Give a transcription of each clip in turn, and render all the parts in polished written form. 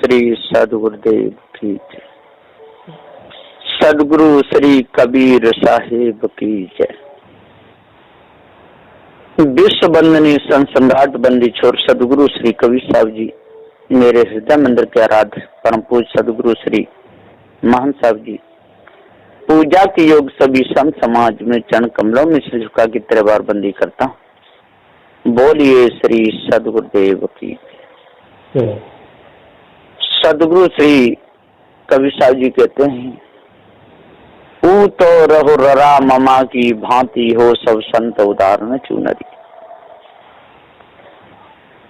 श्री सदगुरुदेव की जय। सदगुरु श्री कबीर साहिब की जय। विश्व बंदनी संसम्राट बंदी छोर सदगुरु श्री कबीर साहब जी मेरे हृदय मंदिर के आराध्य परम पूज्य सदगुरु श्री महान साहब जी पूजा के योग सभी संत समाज में चरण कमलों में सिर झुका की तेरे बार बंदी करता हूँ। बोलिए श्री सदगुरुदेव की। सदगुरु श्री कबीर साहब जी कहते हैं, ऊ तो रहो ररा ममा की भांति हो सब संत उदाहरण चुनरी।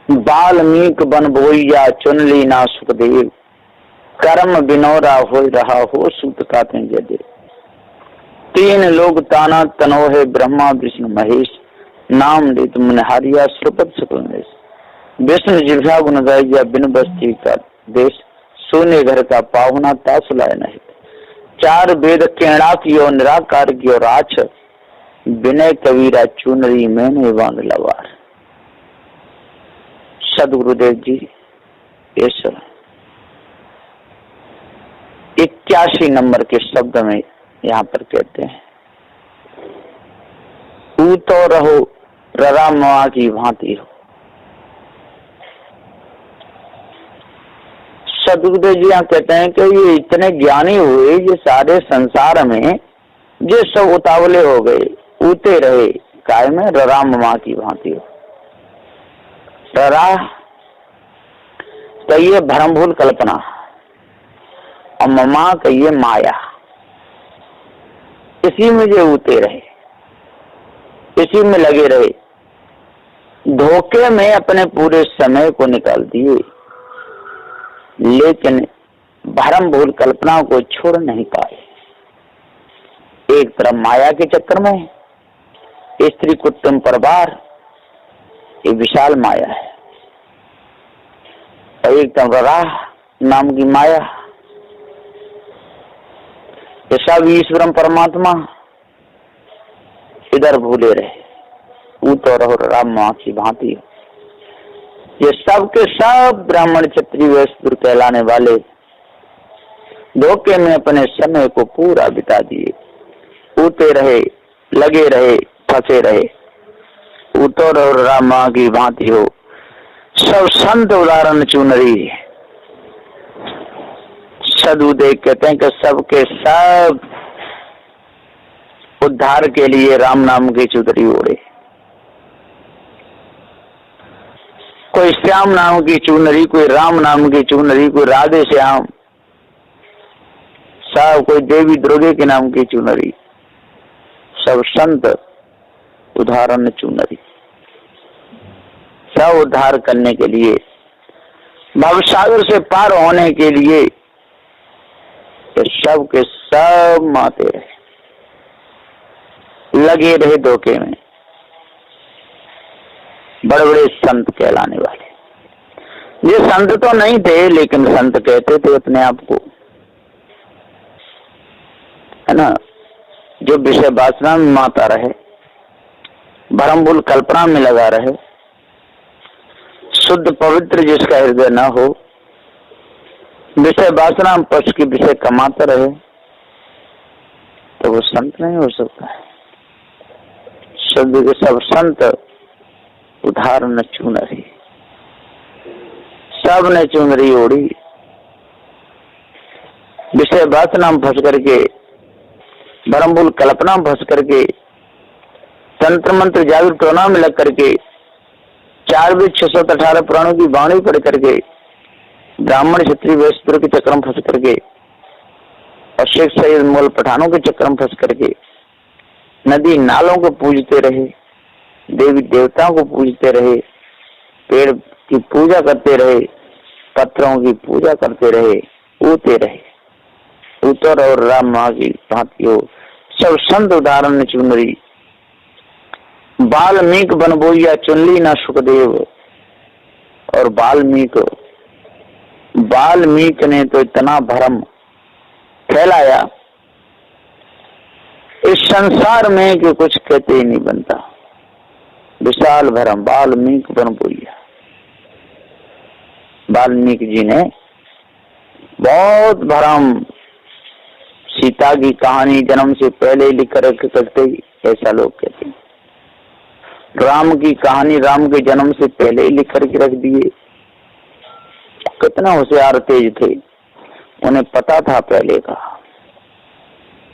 बाल्मीक बन बोइया चुन ली ना सुखदेव, कर्म बिनोरा हो रहा हो सूत काते जदे। तीन लोग ताना तनो है ब्रह्मा विष्णु महेश, नाम लित मुनहारिया श्रुपत सुकुमेश। विष्णु जिह्वा गुण गाया बिन बस्ती का देश, सोने घर का पाहुना तासुलाय नहीं। चार वेद केणा की और निराकार की और आछ, विनय कबीरा चुनरी मैंने वांग लवार। सदगुरुदेव जी इस 81 नंबर के शब्द में यहाँ पर कहते हैं, ऊ तो रहो ररा मवा की भांति हो। सदगुरुदेव जी यहाँ कहते हैं कि ये इतने ज्ञानी हुए, ये सारे संसार में जो सब उतावले हो गए, ऊते रहे काय में ररा ममा की भांति हो। ररा कहिए भ्रम भूल कल्पना और ममा कहिए माया, इसी में जो ऊते रहे, इसी में लगे रहे, धोखे में अपने पूरे समय को निकाल दिए, लेकिन भ्रम भूल कल्पना को छोड़ नहीं पाए। एक तरफ माया के चक्कर में स्त्री कुटुंब परिवार ये विशाल माया है, और एक तरफ राह नाम की माया, ऐसा भी ईश्वरम परमात्मा इधर भूले रहे। ऊ तो रहो राम माँ की भांति। ये सब के सब ब्राह्मण क्षत्रिय वैश्य कहलाने वाले धोखे में अपने समय को पूरा बिता दिए, ऊते रहे, लगे रहे, फंसे रहे। उतर और रामा की भांति हो सब संत उदाहरण चुनरी। सदगुरुदेव कहते हैं कि सबके सब उद्धार के लिए राम नाम की चुनरी ओढ़े। कोई श्याम नाम की चुनरी, कोई राम नाम की चुनरी, कोई राधे श्याम, सब कोई देवी दुर्गे के नाम की चुनरी, सब संत उदाहरण चुनरी। सब उद्धार करने के लिए, भवसागर से पार होने के लिए सब के सब माते रहे, लगे रहे धोखे में। बड़े बड़े संत कहलाने वाले, ये संत तो नहीं थे लेकिन संत कहते थे अपने आप को, है ना। जो विषय वासना में माता रहे, भ्रम भूल कल्पना में लगा रहे, शुद्ध पवित्र जिसका हृदय न हो, विषय वासना पक्ष की विषय कमाता रहे, तो वो संत नहीं हो सकता है। शुद्ध के सब संत उदाहरण चुनरी, सब ने चुनरी ओढ़ी। विषय वासना में फंस करके, भ्रम भूल कल्पना में फंस करके, तंत्र मंत्र जादू टोना में लग करके, 4 वेद 618 पुराणों की वाणी पढ़ करके, ब्राह्मण क्षत्रिय वैश्य के चक्र में फंस करके, और शेख सैयद मोल पठानों के चक्र में फंस करके, नदी नालों को पूजते रहे, देवी देवताओं को पूजते रहे, पेड़ की पूजा करते रहे, पत्थरों की पूजा करते रहे, ऊते रहे। उतर और राम माँ की भांति हो सब संत उदाहरण चुनरी। बाल्मीक बन बोइया चुनली ना सुखदेव, और बाल्मीक ने तो इतना भ्रम फैलाया इस संसार में कि कुछ कहते ही नहीं बनता। विशाल भ्रम बाल्मीक बन बोइया। वाल्मीकि जी ने बहुत भरम, सीता की कहानी जन्म से पहले लिख कर रख सकते, ऐसा लोग कहते हैं। राम की कहानी राम के जन्म से पहले ही लिख करके रख दिए। कितना होशियार तेज थे, उन्हें पता था पहले का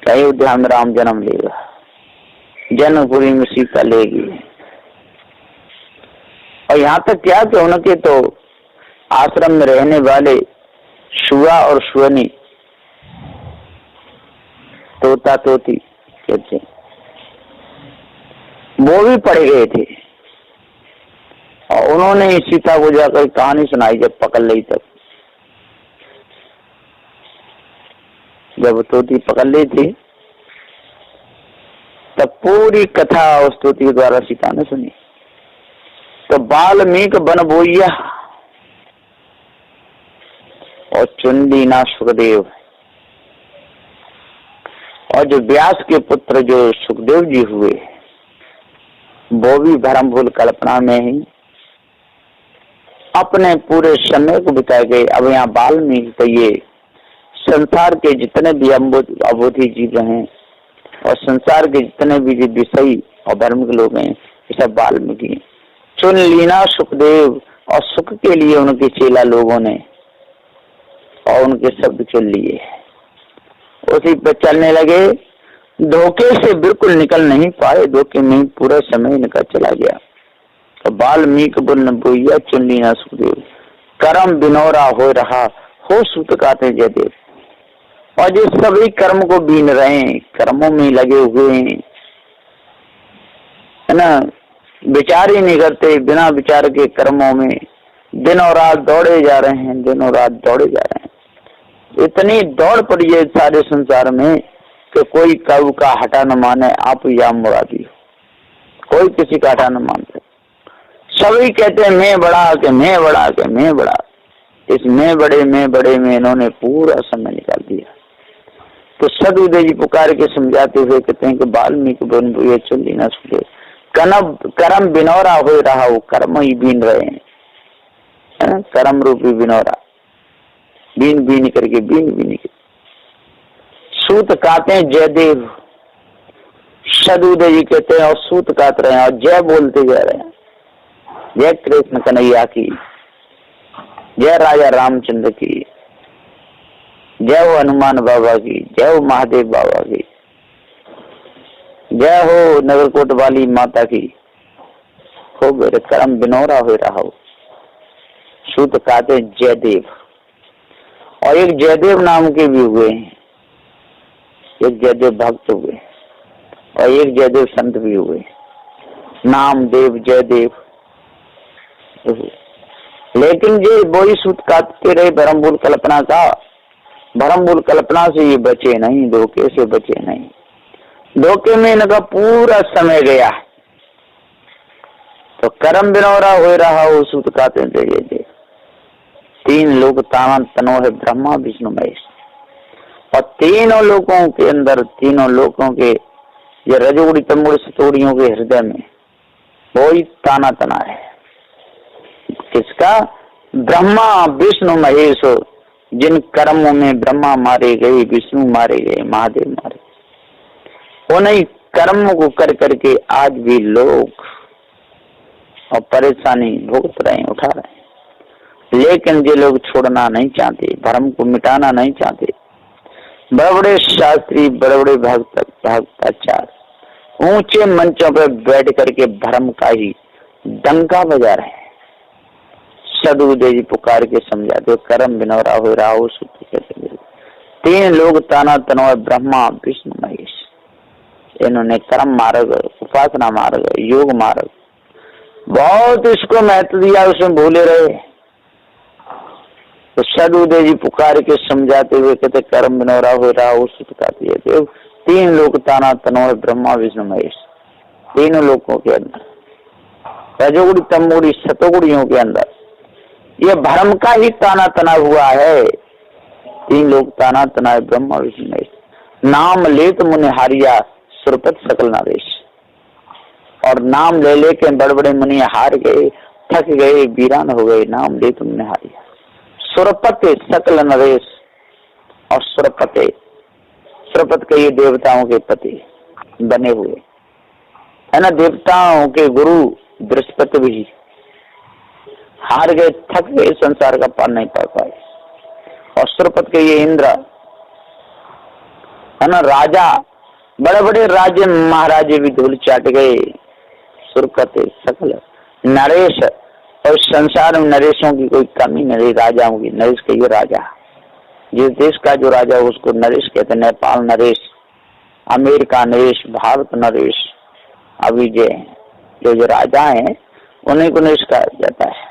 अयोध्या में राम जन्म लेगा, जन्मपुरी में सीता लेगी। और यहाँ तक क्या कि उनके तो आश्रम में रहने वाले शुआ और शुअनी, तोता तोती कहते, वो भी पढ़ गए थे और उन्होंने सीता को जाकर कहानी सुनाई। जब पकड़ ली तब, जब तोती पकड़ ली थी तब पूरी कथा उस तोती के द्वारा सीता ने सुनी। तो वाल्मीकि बन बोइया और चुन ली ना सुखदेव, और जो व्यास के पुत्र जो सुखदेव जी हुए वो भी भरमभूल कल्पना में ही अपने पूरे समय को बिताए गए। अब यहाँ वाल्मीकि तो ये संसार के जितने भी अबोधी जीव हैं और संसार के जितने भी विषयी और धर्म के लोग हैं, ये सब वाल्मीकि। चुन लीना सुखदेव, और सुख के लिए उनके चेला लोगों ने और उनके शब्द चुन लिए, उसी पर चलने लगे। धोखे से बिल्कुल निकल नहीं पाए, धोखे में पूरा समय निकल चला गया। तो वाल्मीकि बुन बोइया चुन लीना सुखदेव, कर्म बिनौरा हो रहा हो सूत काते जयदेव। और जो सभी कर्म को बीन रहे हैं, कर्मों में लगे हुए हैं, है ना, विचार ही नहीं करते, बिना विचार के कर्मों में दिन और रात दौड़े जा रहे हैं, दिन और रात दौड़े जा रहे हैं। इतनी दौड़ पड़ी है सारे संसार में कि कोई कब का हटा न माने, आप या मुरादी, कोई किसी का हटा न मानते। सभी कहते हैं मैं बड़ा के मैं बड़ा के मैं बड़ा। इस मैं बड़े में इन्होंने पूरा समय निकाल दिया। तो सदुदय जी पुकार के समझाते हुए कहते हैं कि वाल्मीकि बन बोइया चुन लीना सुखदेव, कर्म बिनौरा हो रहा हो, कर्म ही बीन रहे हैं, कर्म रूपी बिनौरा, बीन बीन करके सूत काते हैं जयदेव। सदुदय जी कहते हैं और सूत काट रहे हैं और जय बोलते जा रहे हैं। जय कृष्ण कन्हैया की, जय राजा रामचंद्र की, जय हो हनुमान बाबा की, जय हो महादेव बाबा की, जय हो नगरकोट वाली माता की। हो मेरे कर्म बिनौरा हो रहा हो, सूत काते जयदेव। और एक जयदेव नाम के भी हुए हैं, एक जयदेव भक्त हुए और एक जयदेव संत भी हुए, नामदेव जयदेव। लेकिन ये वही सूत काटते रहे भरमभूल कल्पना का। भरमभूल कल्पना से ये बचे नहीं, धोखे से बचे नहीं। धोखे में इनका पूरा समय गया। तो कर्म बिनौरा हो रहा हो सूत काते जयदेव। तीन लोग ताना तनो है ब्रह्मा विष्णु महेश। और तीनों लोगों के अंदर, तीनों लोगों के ये रजोगुड़ी तमोड़ी सतोड़ियों के हृदय में वही ताना तना है। किसका? ब्रह्मा विष्णु महेश। जिन कर्मों में ब्रह्मा मारे गए, विष्णु मारे गए, महादेव मारे, उन्हीं कर्मों को कर करके आज भी लोग और परेशानी भुगत रहे हैं, उठा रहे हैं। लेकिन ये लोग छोड़ना नहीं चाहते, धर्म को मिटाना नहीं चाहते। बड़े बड़े शास्त्री, बड़े बड़े भक्ताचार्य ऊंचे मंचों पर बैठ करके धर्म का ही डंका बजा रहे हैं। सदुदय जी पुकार के समझाते, कर्म बिनौरा हो रहा हो सूत्र। तीन लोग ताना तनोय ब्रह्मा विष्णु महेश। इन्होंने कर्म मार्ग, उपासना मार्ग, योग मार्ग बहुत इसको महत्व दिया, उसमें भूले रहे। तो सदुदय जी पुकार के समझाते हुए कहते, कर्म बिनौरा हो रहा हो सूत्र। तीन लोग ताना तनोय ब्रह्मा विष्णु महेश। तीनों लोगों के अंदर, रजोगुड़ी तमोगुड़ी सतोगुड़ियों के अंदर ये भरम का ही ताना तना हुआ है। तीन लोग ताना तना ब्रह्मा विष्णु महेश। नाम लेत मुनि हारिया सुरपत सकल नरेश। और नाम ले लेके बड़े बड़े मुनि हार गए, थक गए, वीरान हो गए। नाम लेत मुनि हारिया सुरपत सकल नरेश। और सुरपते, सुरपत के ये देवताओं के पति बने हुए है ना। देवताओं के गुरु बृहस्पति भी हार गए, थक गए, संसार का पार नहीं पा पाए। और सुरपत के ये इंद्र है ना, राजा, बड़े बड़े राज्य महाराजे भी धूल चाट गए। सुरपत सकल नरेश, और संसार में नरेशों की कोई कमी नहीं, राजाओं की। नरेश के ये राजा, जिस देश का जो राजा हो उसको नरेश कहते हैं। नेपाल नरेश, अमेरिका नरेश, भारत नरेश, अभी जो राजा हैं उन्हीं को नरेश कहा जाता है।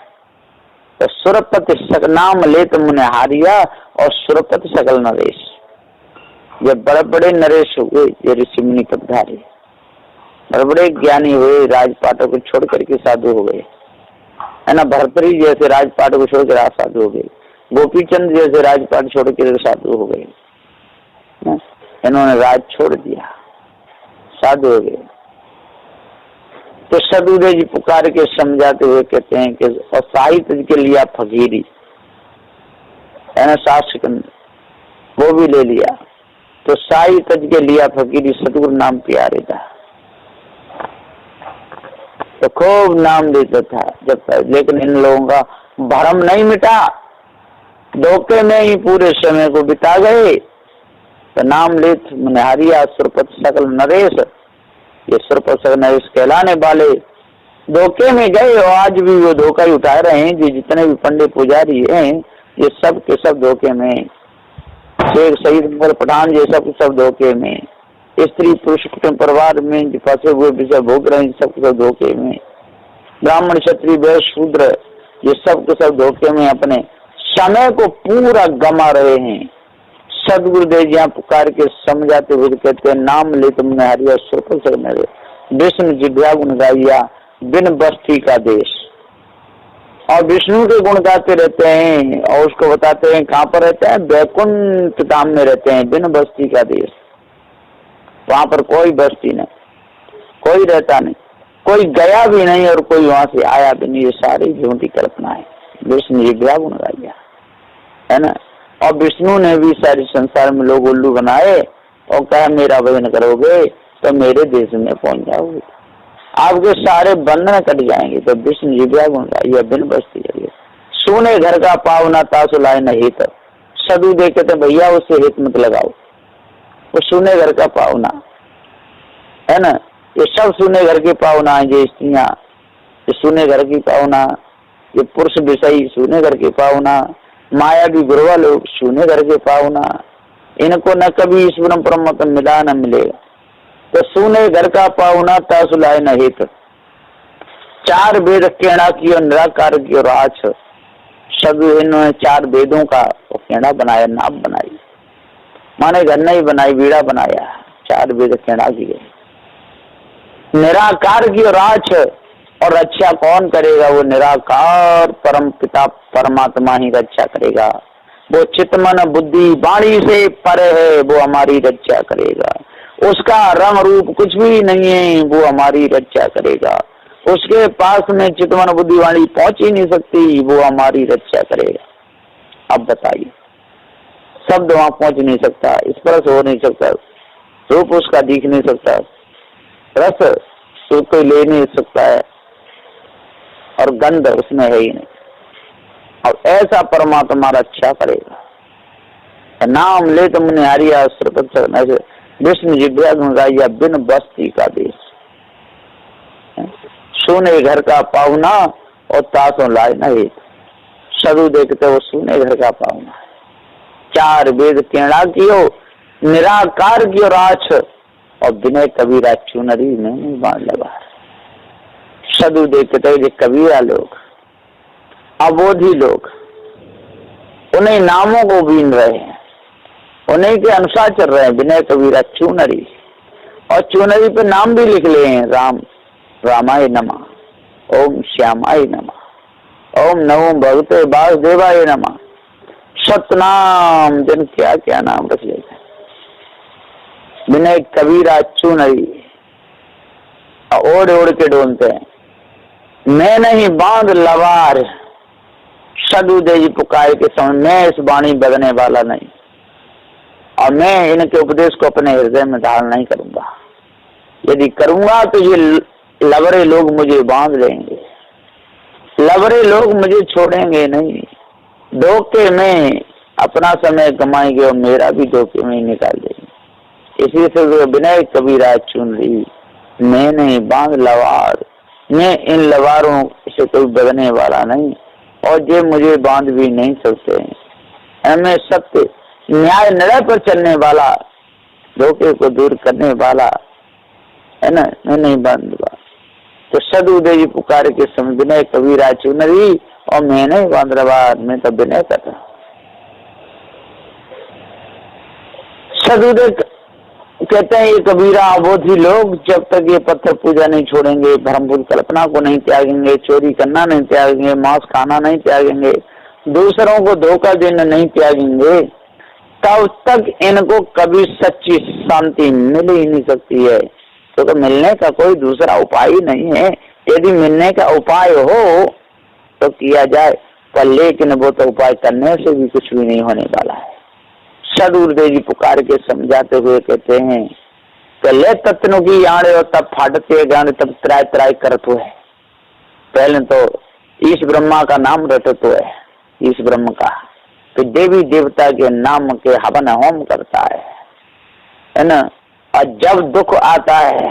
तो सुरपति नाम ले तो मुने हारिया, और सुरपति सकल नरेश, ये बड़े बड़े नरेश हुए, ये ऋषि मुनि पदधारी, बड़े बड़े ज्ञानी हुए, राजपाटों को छोड़ करके साधु हो गए है ना। भर्तरी जैसे राजपाट को छोड़ कर साधु हो गए, गोपीचंद जैसे राजपाट छोड़ कर साधु हो गए, इन्होंने राज छोड़ दिया, साधु हो गए। तो सदुदेव जी पुकार के समझाते हुए कहते हैं कि और साहित्य के लिया फकीरी है ना, शासक वो भी ले लिया। तो साहित्य के लिया फकीरी, सतगुरु नाम प्यारे था, तो खूब नाम देता था जब तक। लेकिन इन लोगों का भरम नहीं मिटा, धोखे में ही पूरे समय को बिता गए। तो नाम लेत मनहारिया सुरपत सकल नरेश, ये सुरपत सकल नरेश कहलाने वाले धोखे में गए, और आज भी वो धोखा ही उठा रहे हैं। जितने भी पंडित पुजारी हैं ये सब के सब धोखे में, शेख शहीद मुगल पठान ये सब धोखे में, स्त्री पुरुष कुटुंब परिवार में जो फंसे हुए विषय भोग रहे हैं सब सब धोखे में, ब्राह्मण क्षत्रिय वैश्य शूद्र ये सब के सब धोखे में अपने समय को पूरा गमा रहे हैं। सदगुरुदेव जी पुकार के समझाते हुए कहते हैं, नाम ले तुमने हरिया सुरपत सकल नरेश, विष्णु जिभ्या गुण गाइया बिन बस्ती का देश। और विष्णु के गुण गाते रहते हैं और उसको बताते हैं कहाँ पर रहते हैं, वैकुंठ धाम में रहते हैं, बिन बस्ती का देश। वहां पर कोई बस्ती नहीं, कोई रहता नहीं, कोई गया भी नहीं और कोई वहां से आया भी नहीं, ये सारी झूठी कल्पना है। विष्णु जिभ्या गुण गाइया है ना। और विष्णु ने भी सारे संसार में लोग उल्लू बनाए और कहा मेरा भजन करोगे तो मेरे देश में पहुंच जाओगे, आपके सारे बंधन कट जाएंगे। तो विष्णु जिभ्या गुण गाइया बिन बस्ती करिए, सोने घर का पावना तासु लाए न हित। सदु दे कहते भैया उससे हित मत लगाओ, वो सोने घर का पावना है ना। ये सब सोने घर के पावना है, ये स्त्रियां ये सोने घर की पावना, ये पुरुष विषयी सोने घर के पावना, माया भी गुरुवा लोग सोने घर के पावना, इनको न कभी ईश्वर परम मिला न मिलेगा। तो सोने घर का पावना तासु लाए न हित, चार वेद केड़ा की और निराकार की और आछ। सब इन्होंने चार वेदों का केड़ा बनाया, नाप बनाई, माने घर नहीं बनाई, बीड़ा बनाया, चार वेद केड़ा किए। निराकार की और आछ, और रक्षा कौन करेगा, वो निराकार परम पिता परमात्मा ही रक्षा करेगा। वो चितमन बुद्धि वाणी से परे है, वो हमारी रक्षा करेगा। उसका रंग रूप कुछ भी नहीं है, वो हमारी रक्षा करेगा। उसके पास में चितमन बुद्धि वाणी पहुंच ही नहीं सकती, वो हमारी रक्षा करेगा। अब बताइए, शब्द वहां पहुंच नहीं सकता, स्पर्श हो नहीं सकता, रूप उसका दिख नहीं सकता, रस तो कोई ले नहीं सकता है, और गंध उसमें है ही नहीं। और ऐसा परमात्मा रक्षा करेगा। नाम ले तो मुने हरिया सुरपत सकल, विष्णु जिभ्या गुण गाइया बिन बस्ती का देश। सोने घर का पावना और तासों लाए न हित। सदु देखते वो सोने घर का पावना है, चार वेद केड़ा कियो निराकार की और आछ, और विनय कबीरा चुनरी में बाण लगा। सदु देखते ये कबीरा लोग, अबोधी लोग, उन्हीं नामों को बीन रहे हैं, उन्हीं के अनुसार चल रहे हैं। विनय कबीरा चुनरी, और चुनरी पे नाम भी लिख ले हैं, राम रामाय नमः, ओम श्यामाय नमः, ओम नमो भगवते वासुदेवाय नमः। सतनाम जन क्या क्या नाम रख लेते हैं। विनय कबीरा चुनरी ओढ़ ओढ़ के डोलते हैं। मैं नहीं बांध लवार, सदु दे पुकार के समय मैं इस वाणी बदने वाला नहीं। और मैं इनके उपदेश को अपने हृदय में धारण नहीं करूंगा। यदि करूंगा तो ये लवरे लोग मुझे बांध लेंगे, लवरे लोग मुझे छोड़ेंगे नहीं, धोखे में अपना समय कमाएंगे और मेरा भी धोखे में निकाल देंगे। इसी से विनय कबीरा चुन ली, मैंने बांध लवार, मैं इन लवारों से कोई बदलने वाला नहीं और ये मुझे बांध भी नहीं सकते हैं। मैं सत्य न्याय निर्णय पर चलने वाला, धोखे को दूर करने वाला है ना, मैं नहीं बांधूंगा। तो सदुदय जी पुकार के समय विनय कबीरा चुनरी, और मैं नहीं बांध रहा, मैं तो विनय कर रहा। सदुदय कहते हैं ये कबीरा अबोधी लोग जब तक ये पत्थर पूजा नहीं छोड़ेंगे, भ्रमभूल कल्पना को नहीं त्यागेंगे, चोरी करना नहीं त्यागेंगे, मांस खाना नहीं त्यागेंगे, दूसरों को धोखा देना नहीं त्यागेंगे, तब तक इनको कभी सच्ची शांति मिल ही नहीं सकती है। तो मिलने का कोई दूसरा उपाय ही नहीं है। यदि मिलने का उपाय हो तो किया जाए, पर लेकिन वो तो उपाय करने से भी कुछ भी नहीं होने वाला है। सदुदय जी पुकार के समझाते हुए कहते हैं, पहले तत्नों की आड़े और तब फाटते गाने तब त्राय त्राय करत हुए। पहले तो ईश ब्रह्मा का नाम रटत हुए, ईश ब्रह्म का, तो देवी देवता के नाम के हवन होम करता है ना। और जब दुख आता है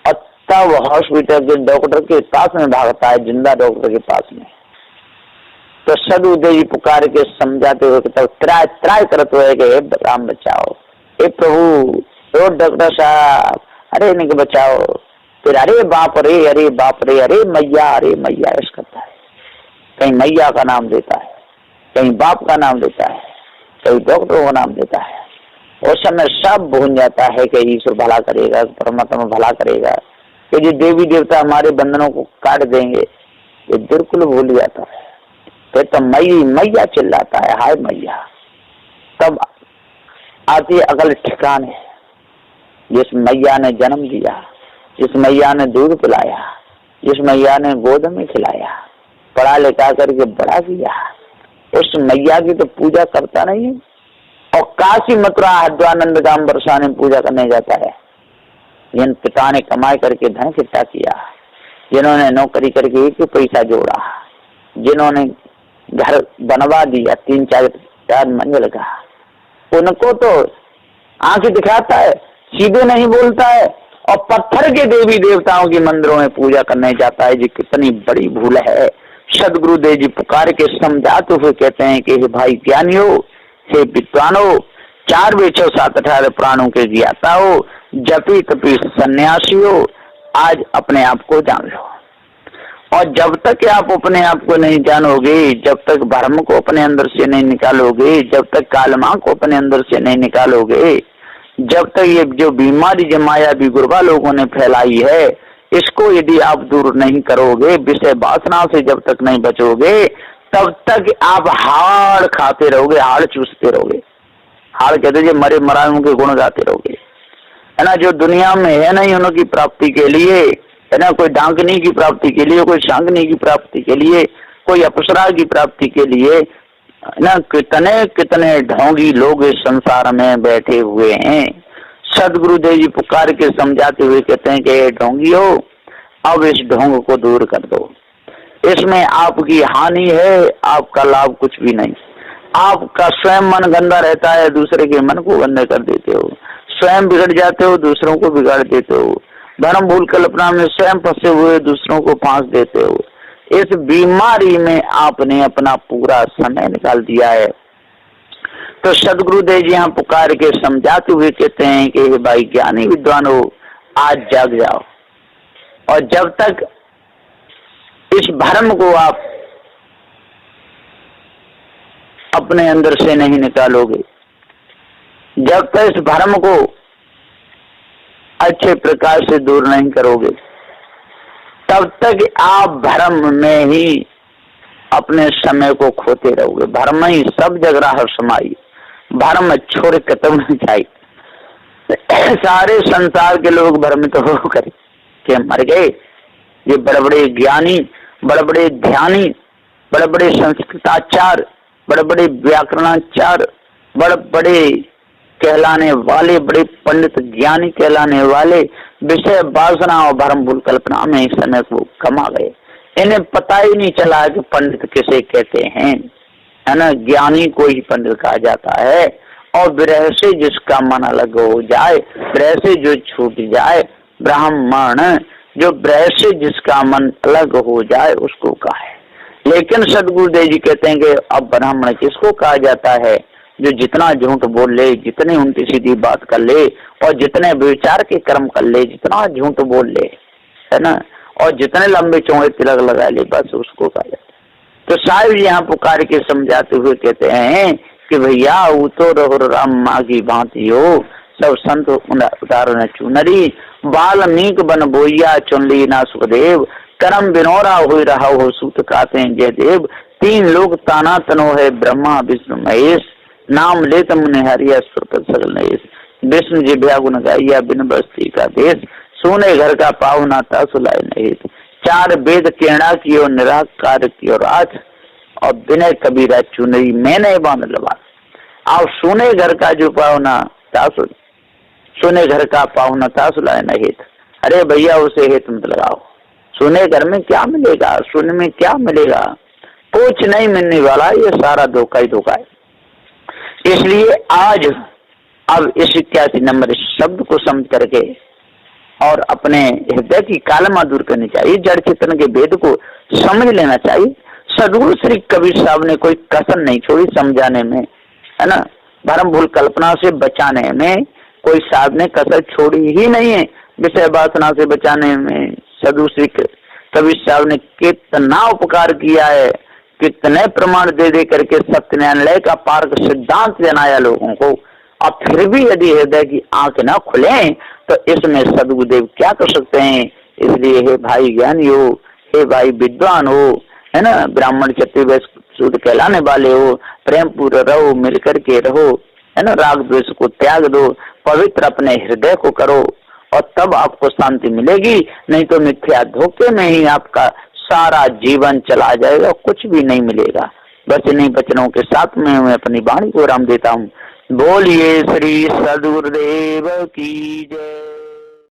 और तब हॉस्पिटल के डॉक्टर के पास में भागता है, जिंदा डॉक्टर के पास में। तो सदुदय जी पुकार के समझाते हुए तब त्राय त्राय करते हुए कि हे राम बचाओ, हे प्रभु, ओ डॉक्टर साहब, अरे इनके बचाओ। फिर अरे बाप रे, अरे बाप रे, अरे मैया, अरे मैया ऐसा करता है। कहीं मैया का नाम देता है, कहीं बाप का नाम देता है, कहीं डॉक्टरों का नाम देता है। उस समय सब भूल जाता है कि ईश्वर भला करेगा, परमात्मा भला करेगा, कि ये देवी देवता हमारे बंधनों को काट देंगे, ये बिल्कुल भूल जाता है। फिर तो मैया चिल्लाता है, हाय मैया। तब आती अकल ठिकाने, जिस मैया ने जन्म दिया, जिस मैया ने दूध पिलाया, जिस मैया ने गोद में खिलाया, पढ़ा लिखा करके बड़ा किया, उस मैया की तो पूजा करता नहीं है। और काशी मथुरा हरिद्वार नंदगाम बरसाने पूजा करने जाता है। जिन पिता ने कमाई करके धन इकट्ठा किया, जिन्होंने नौकरी करके एक पैसा जोड़ा, जिन्होंने घर बनवा दिया 3-4 मंजिल का, उनको तो आंखें दिखाता है, सीधे नहीं बोलता है और पत्थर के देवी देवताओं के मंदिरों में पूजा करने जाता है। ये कितनी बड़ी भूल है। सदगुरुदेव जी पुकार के समझाते हुए कहते हैं कि हे भाई ज्ञानियों, हे विद्वानों, 4 वेद 6 7 18 प्राणों के ज्ञाता हो, जपी तपी सन्यासी हो, आज अपने आप को जान लो। और जब तक आप अपने आप को नहीं जानोगे, जब तक भ्रम को अपने अंदर से नहीं निकालोगे, जब तक कालमा को अपने अंदर से नहीं निकालोगे, जब तक ये जो बीमारी जो माया भी गुरबा लोगों ने फैलाई है, इसको यदि आप दूर नहीं करोगे, विषय वासना से जब तक नहीं बचोगे, तब तक आप हाड़ खाते रहोगे, हाड़ चूसते रहोगे। हाड़ कहते जो मरे मरायों के गुण गाते रहोगे, है ना। जो दुनिया में है नहीं उनकी प्राप्ति के लिए, है ना, कोई डांकनी की प्राप्ति के लिए, कोई शांगनी की प्राप्ति के लिए, कोई अप्सरा की प्राप्ति के लिए, ना कितने कितने ढोंगी लोग इस संसार में बैठे हुए हैं। सदगुरुदेव जी पुकार के समझाते हुए कहते हैं कि ढोंगी हो, अब इस ढोंग को दूर कर दो। इसमें आपकी हानि है, आपका लाभ कुछ भी नहीं। आपका स्वयं मन गंदा रहता है, दूसरे के मन को गंदा कर देते हो, स्वयं बिगड़ जाते हो, दूसरों को बिगाड़ देते हो, धर्म भूल कल्पना में स्वयं फंसे हुए दूसरों को फांस देते हो। इस बीमारी में आपने अपना पूरा समय निकाल दिया है। तो सदगुरुदेव जी यहाँ पुकार के समझाते हुए कहते हैं कि भाई ज्ञानी विद्वान हो, आज जाग जाओ। और जब तक इस भ्रम को आप अपने अंदर से नहीं निकालोगे, जब तक इस भ्रम को अच्छे प्रकार से दूर नहीं करोगे, तब तक आप भ्रम में ही अपने समय को खोते रहोगे। भ्रम ही सब जगह हर समाई, भ्रम छोड़ खत्म नहीं चाहिए। सारे संसार के लोग भ्रमित हो कर के मर गए। ये बड़े बड़े ज्ञानी, बड़े बड़े ध्यानी, बड़े बड़े संस्कृताचार, बड़े बड़े व्याकरणाचार, बड़े बड़े कहलाने वाले, बड़े पंडित ज्ञानी कहलाने वाले विषय वासना और भरमभूल कल्पना में इस समय को कमा गए। इन्हें पता ही नहीं चला कि पंडित किसे कहते हैं, है ना। ज्ञानी को ही पंडित कहा जाता है। और विरह से जिसका मन अलग हो जाए, विरह से जो छूट जाए, ब्राह्मण जो विरह से जिसका मन अलग हो जाए उसको कहा है। लेकिन सदगुरुदेव जी कहते हैं कि अब ब्राह्मण किसको कहा जाता है? जो जितना झूठ बोल ले, जितने उल्टी सीधी बात कर ले और जितने विचार के कर्म कर ले, जितना झूठ बोल ले, है ना, और जितने लंबे चौड़े तिलक लगा ले, बस उसको कहा जाता है। तो साहिब जी यहाँ पुकार के समझाते हुए कहते हैं कि भैया वो तो रहो राम माँ की भांति हो, सब संत उदाहरण चुनरी, वाल्मीकि बन बोइया चुन ली ना सुखदेव, करम बिनोरा हुई रहा हो सूत काते जय देव, तीन लोग ताना तनो है ब्रह्मा विष्णु महेश, नाम लेत मुनि हरिया सुरत सगल नहेश, विष्णु जिभ्या गुण गाइया बिन बस्ती का देश, सोने घर का पावना था सुलाय नहेश, चार वेद केणा कियो निराकार कियो राज, और बिनय कबीरा चुनरी मैंने बांध लबा। आप सोने घर का जो पावना था, सोने घर का पावना था सुलाय नहेश, अरे भैया उसे हेत मत लगाओ। सोने घर में क्या मिलेगा, सोने में क्या मिलेगा, कुछ नहीं मिलने वाला, ये सारा धोखा ही धोखा है। इसलिए आज अब इस 81 नंबर शब्द को समझ करके और अपने हृदय की कालमा दूर करनी चाहिए, जड़ चेतन के भेद को समझ लेना चाहिए। सदगुरु श्री कबीर साहब ने कोई कसर नहीं छोड़ी समझाने में, है ना, भरम भूल कल्पना से बचाने में कोई साहब ने कसर छोड़ी ही नहीं है। विषय वासना से बचाने में सदगुरु श्री कबीर साहब ने कितना उपकार किया है, कितने प्रमाण दे दे करके सत्य न्यायालय का पार्क सिद्धांत जनाया लोगों को। अब फिर भी यदि हृदय की आंख न खुले तो इसमें सदगुरुदेव क्या कर सकते हैं। इसलिए हे भाई ज्ञानी हो, हे भाई विद्वान हो, है ना, ब्राह्मण क्षत्रिय शूद्र कहलाने वाले हो, प्रेम पूर्ण रहो, मिलकर के रहो, है ना, राग द्वेष को त्याग दो, पवित्र अपने हृदय को करो और तब आपको शांति मिलेगी। नहीं तो मिथ्या धोखे में ही आपका सारा जीवन चला जाएगा, कुछ भी नहीं मिलेगा। बस इन्हीं वचनों के साथ में मैं अपनी वाणी को विराम देता हूँ। बोलिए श्री सदगुरुदेव की जय।